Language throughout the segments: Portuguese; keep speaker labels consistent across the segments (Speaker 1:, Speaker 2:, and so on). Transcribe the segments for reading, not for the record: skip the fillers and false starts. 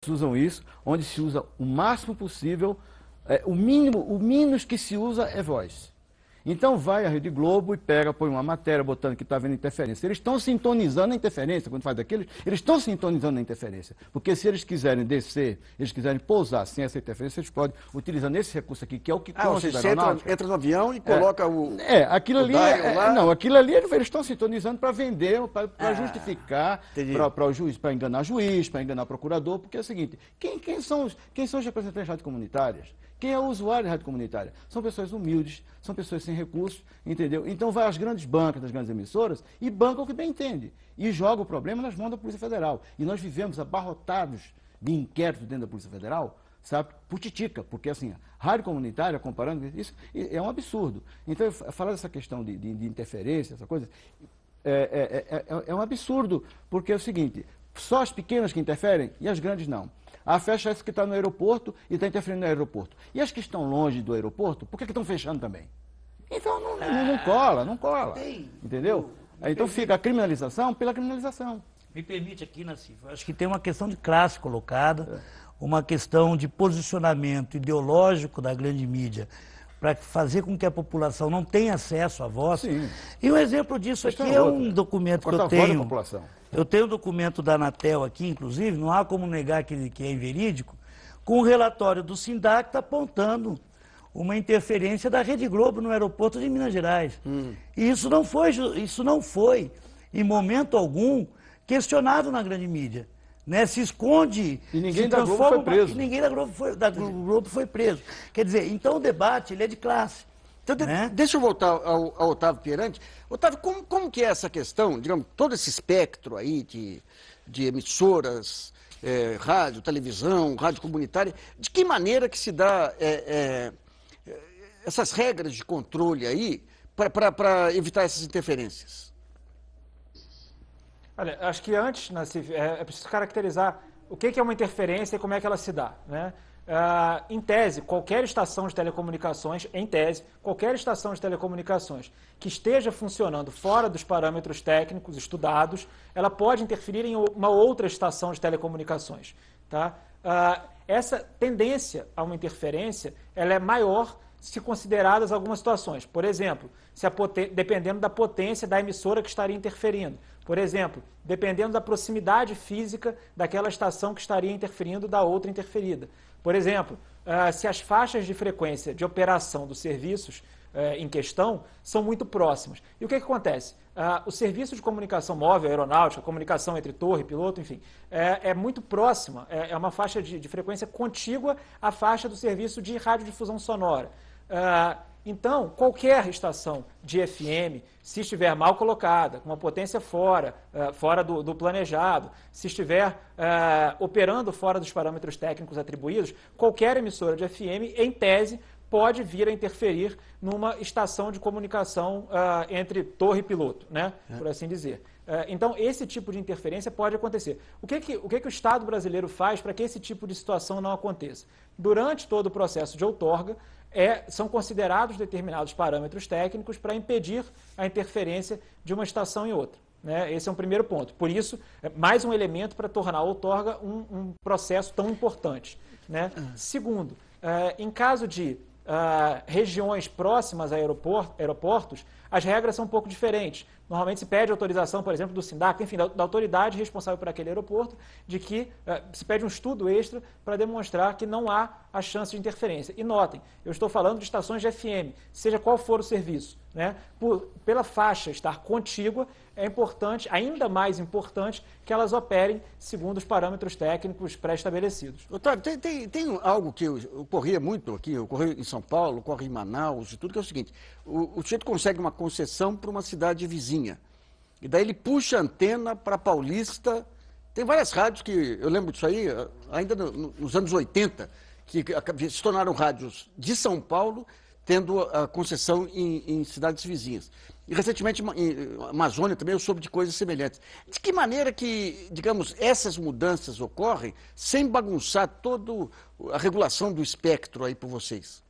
Speaker 1: usam isso, onde se usa o máximo possível, o mínimo que se usa é voz. Então vai a Rede Globo e põe uma matéria botando que está havendo interferência. Eles estão sintonizando a interferência, quando faz daquilo, eles estão sintonizando a interferência. Porque se eles quiserem descer, eles quiserem pousar sem essa interferência, eles podem, utilizando esse recurso aqui, que é o que consta da aeronáutica.
Speaker 2: Entra no avião e coloca o...
Speaker 1: aquilo ali aquilo ali eles estão sintonizando para vender, para justificar, para o juiz, para enganar juiz, para enganar procurador, porque é o seguinte, quem são os representantes de rádios comunitárias? Quem é o usuário de rádio comunitária? São pessoas humildes, são pessoas sem recursos, entendeu? Então vai às grandes bancas, das grandes emissoras, e banca o que bem entende. E joga o problema nas mãos da Polícia Federal. E nós vivemos abarrotados de inquéritos dentro da Polícia Federal, sabe, por titica, porque assim, rádio comunitária, comparando, isso é um absurdo. Então, falar dessa questão de interferência, essa coisa, é um absurdo, porque é o seguinte, só as pequenas que interferem e as grandes não. A fecha essa que está no aeroporto e está interferindo no aeroporto. E as que estão longe do aeroporto, por que estão fechando também? Então não cola. Entendeu? Então fica a criminalização pela criminalização.
Speaker 3: Me permite aqui, Nassif, acho que tem uma questão de classe colocada, uma questão de posicionamento ideológico da grande mídia para fazer com que a população não tenha acesso à voz. Sim. E um exemplo disso aqui é um documento que eu tenho. Eu tenho um documento da Anatel aqui, inclusive, não há como negar que é inverídico, com o relatório do SINDAC apontando uma interferência da Rede Globo no aeroporto de Minas Gerais. E isso não foi, em momento algum, questionado na grande mídia. Né? Se esconde,
Speaker 1: e ninguém da Globo foi preso.
Speaker 3: E ninguém da Globo foi preso. Quer dizer, então o debate ele é de classe.
Speaker 2: Então, deixa eu voltar ao Otávio Pierante. Otávio, como que é essa questão, digamos, todo esse espectro aí de emissoras, rádio, televisão, rádio comunitária, de que maneira que se dá essas regras de controle aí para evitar essas interferências?
Speaker 4: Olha, acho que antes, Nassif, é preciso caracterizar o que é uma interferência e como é que ela se dá, né? Em tese, qualquer estação de telecomunicações, que esteja funcionando fora dos parâmetros técnicos estudados, ela pode interferir em uma outra estação de telecomunicações. Tá? Essa tendência a uma interferência ela é maior se consideradas algumas situações. Por exemplo, dependendo da potência da emissora que estaria interferindo. Por exemplo, dependendo da proximidade física daquela estação que estaria interferindo da outra interferida. Por exemplo, se as faixas de frequência de operação dos serviços em questão são muito próximas. E o que acontece? O serviço de comunicação móvel, aeronáutica, comunicação entre torre e piloto, enfim, é muito próxima, é uma faixa de frequência contígua à faixa do serviço de radiodifusão sonora. Então, qualquer estação de FM, se estiver mal colocada, com uma potência fora do planejado, se estiver operando fora dos parâmetros técnicos atribuídos, qualquer emissora de FM, em tese, pode vir a interferir numa estação de comunicação entre torre e piloto, né? Por assim dizer. Então, esse tipo de interferência pode acontecer. O que o Estado brasileiro faz para que esse tipo de situação não aconteça? Durante todo o processo de outorga, são considerados determinados parâmetros técnicos para impedir a interferência de uma estação em outra. Né? Esse é um primeiro ponto. Por isso, mais um elemento para tornar a outorga um processo tão importante. Né? Segundo, em caso de regiões próximas a aeroportos, as regras são um pouco diferentes. Normalmente se pede autorização, por exemplo, do SINDAC, enfim, da autoridade responsável por aquele aeroporto, de que se pede um estudo extra para demonstrar que não há a chance de interferência. E notem, eu estou falando de estações de FM, seja qual for o serviço. Né? Pela faixa estar contígua, é importante, ainda mais importante, que elas operem segundo os parâmetros técnicos pré-estabelecidos.
Speaker 2: Otávio, tem algo que ocorria muito aqui, ocorreu em São Paulo, ocorre em Manaus e tudo, que é o seguinte, o sujeito consegue uma concessão para uma cidade vizinha, e daí ele puxa a antena para Paulista. Tem várias rádios que, eu lembro disso aí, ainda nos anos 80, que se tornaram rádios de São Paulo, tendo a concessão em cidades vizinhas. E recentemente, em Amazônia também, eu soube de coisas semelhantes. De que maneira que, digamos, essas mudanças ocorrem sem bagunçar toda a regulação do espectro aí por vocês?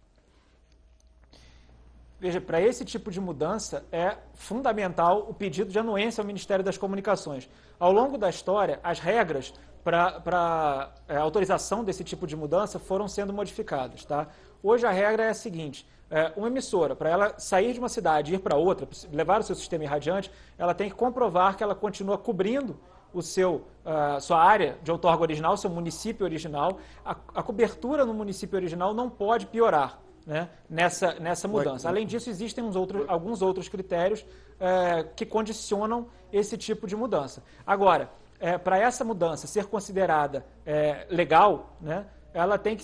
Speaker 4: Veja, para esse tipo de mudança é fundamental o pedido de anuência ao Ministério das Comunicações. Ao longo da história, as regras para autorização desse tipo de mudança foram sendo modificadas. Tá? Hoje a regra é a seguinte, uma emissora, para ela sair de uma cidade e ir para outra, levar o seu sistema irradiante, ela tem que comprovar que ela continua cobrindo sua área de outorga original, seu município original. A cobertura no município original não pode piorar, né, nessa mudança. Além disso, existem alguns outros critérios que condicionam esse tipo de mudança. Agora, para essa mudança ser considerada legal, né, ela tem que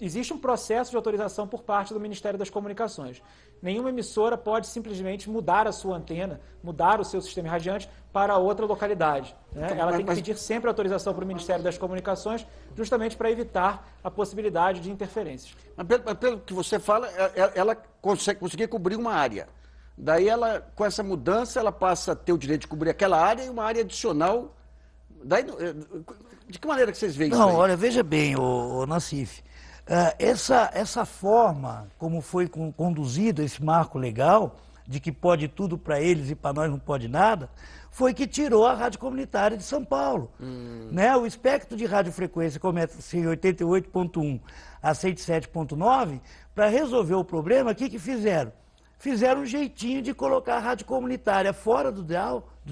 Speaker 4: existe um processo de autorização por parte do Ministério das Comunicações. Nenhuma emissora pode simplesmente mudar a sua antena, mudar o seu sistema irradiante para outra localidade, né? Ela tem que pedir sempre autorização para o Ministério das Comunicações, justamente para evitar a possibilidade de interferências.
Speaker 2: Mas pelo que você fala, ela conseguir cobrir uma área. Daí, com essa mudança, ela passa a ter o direito de cobrir aquela área e uma área adicional. Daí, de que maneira que vocês veem isso aí?
Speaker 3: Não, olha, veja bem, ô Nassif, essa forma como foi conduzido esse marco legal, de que pode tudo para eles e para nós não pode nada, foi que tirou a Rádio Comunitária de São Paulo. Né? O espectro de radiofrequência começa em 88.1 a 107.9, para resolver o problema, o que fizeram? Fizeram um jeitinho de colocar a rádio comunitária fora do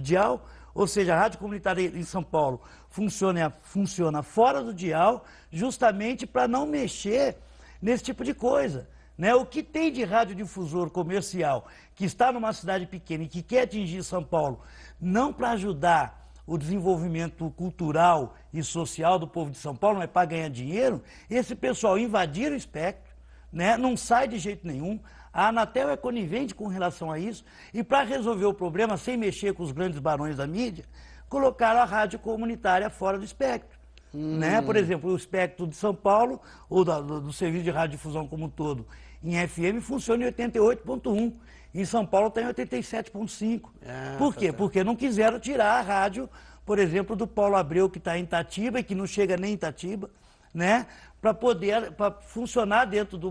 Speaker 3: dial, ou seja, a rádio comunitária em São Paulo funciona fora do dial, justamente para não mexer nesse tipo de coisa. Né? O que tem de radiodifusor comercial que está numa cidade pequena e que quer atingir São Paulo, não para ajudar o desenvolvimento cultural e social do povo de São Paulo, mas para ganhar dinheiro, esse pessoal invadir o espectro, né? Não sai de jeito nenhum. A Anatel é conivente com relação a isso, e para resolver o problema, sem mexer com os grandes barões da mídia, colocaram a rádio comunitária fora do espectro. Né? Por exemplo, o espectro de São Paulo, ou do serviço de radiodifusão como um todo, em FM, funciona em 88.1. Em São Paulo está em 87.5. Por quê? Porque não quiseram tirar a rádio, por exemplo, do Paulo Abreu, que está em Itatiba, e que não chega nem em Itatiba, né? Para funcionar dentro de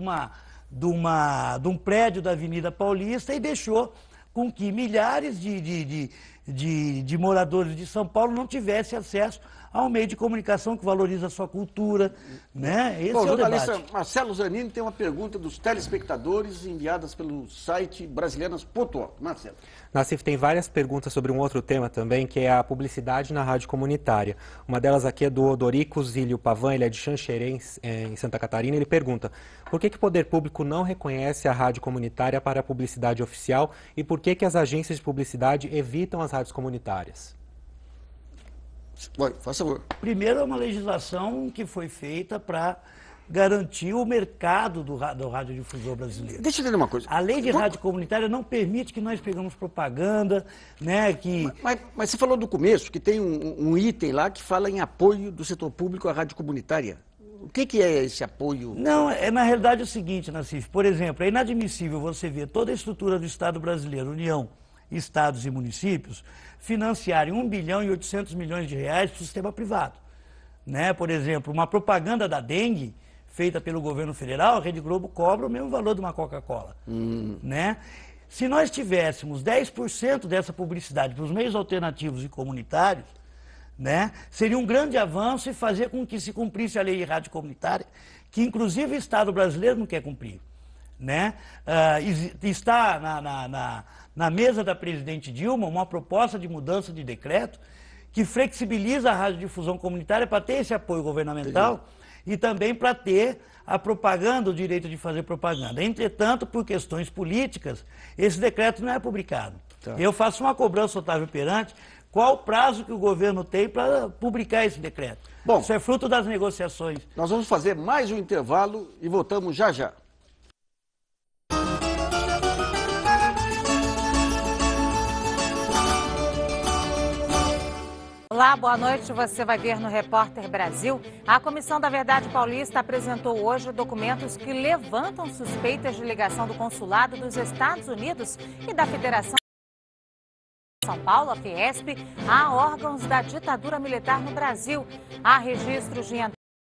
Speaker 3: um prédio da Avenida Paulista, e deixou com que milhares de moradores de São Paulo não tivessem acesso ao meio de comunicação que valoriza a sua cultura, né? Esse é o
Speaker 2: jornalista
Speaker 3: debate.
Speaker 2: Marcelo Zanini tem uma pergunta dos telespectadores enviadas pelo site brasilianas.org. Marcelo.
Speaker 5: Nassif, tem várias perguntas sobre um outro tema também, que é a publicidade na rádio comunitária. Uma delas aqui é do Odorico Zílio Pavan, ele é de Xanxerê, em Santa Catarina. Ele pergunta: por que o poder público não reconhece a rádio comunitária para a publicidade oficial e por que as agências de publicidade evitam as rádios comunitárias?
Speaker 2: Faz favor.
Speaker 3: Primeiro, é uma legislação que foi feita para garantir o mercado do radiodifusor brasileiro.
Speaker 2: Deixa eu dizer uma coisa.
Speaker 3: A lei de rádio comunitária não permite que nós pegamos propaganda, né?
Speaker 2: Mas você falou do começo que tem um item lá que fala em apoio do setor público à rádio comunitária. O que é esse apoio?
Speaker 3: Não, na realidade é o seguinte, Nassif. Por exemplo, é inadmissível você ver toda a estrutura do Estado brasileiro, União, estados e municípios, financiarem 1 bilhão e 800 milhões de reais para o sistema privado. Né? Por exemplo, uma propaganda da dengue feita pelo governo federal, a Rede Globo cobra o mesmo valor de uma Coca-Cola. Né? Se nós tivéssemos 10% dessa publicidade para os meios alternativos e comunitários, né, seria um grande avanço e fazer com que se cumprisse a lei de rádio comunitária, que inclusive o Estado brasileiro não quer cumprir. Né? Está na mesa da presidente Dilma uma proposta de mudança de decreto que flexibiliza a radiodifusão comunitária para ter esse apoio governamental e também para ter a propaganda, o direito de fazer propaganda. Entretanto, por questões políticas, esse decreto não é publicado. Eu faço uma cobrança, Otávio Perante, qual o prazo que o governo tem para publicar esse decreto? Bom, isso é fruto das negociações.
Speaker 2: Nós vamos fazer mais um intervalo e voltamos já já.
Speaker 6: Olá, boa noite. Você vai ver no Repórter Brasil. A Comissão da Verdade Paulista apresentou hoje documentos que levantam suspeitas de ligação do Consulado dos Estados Unidos e da Federação de São Paulo, a Fiesp, a órgãos da ditadura militar no Brasil. Há registros de entrada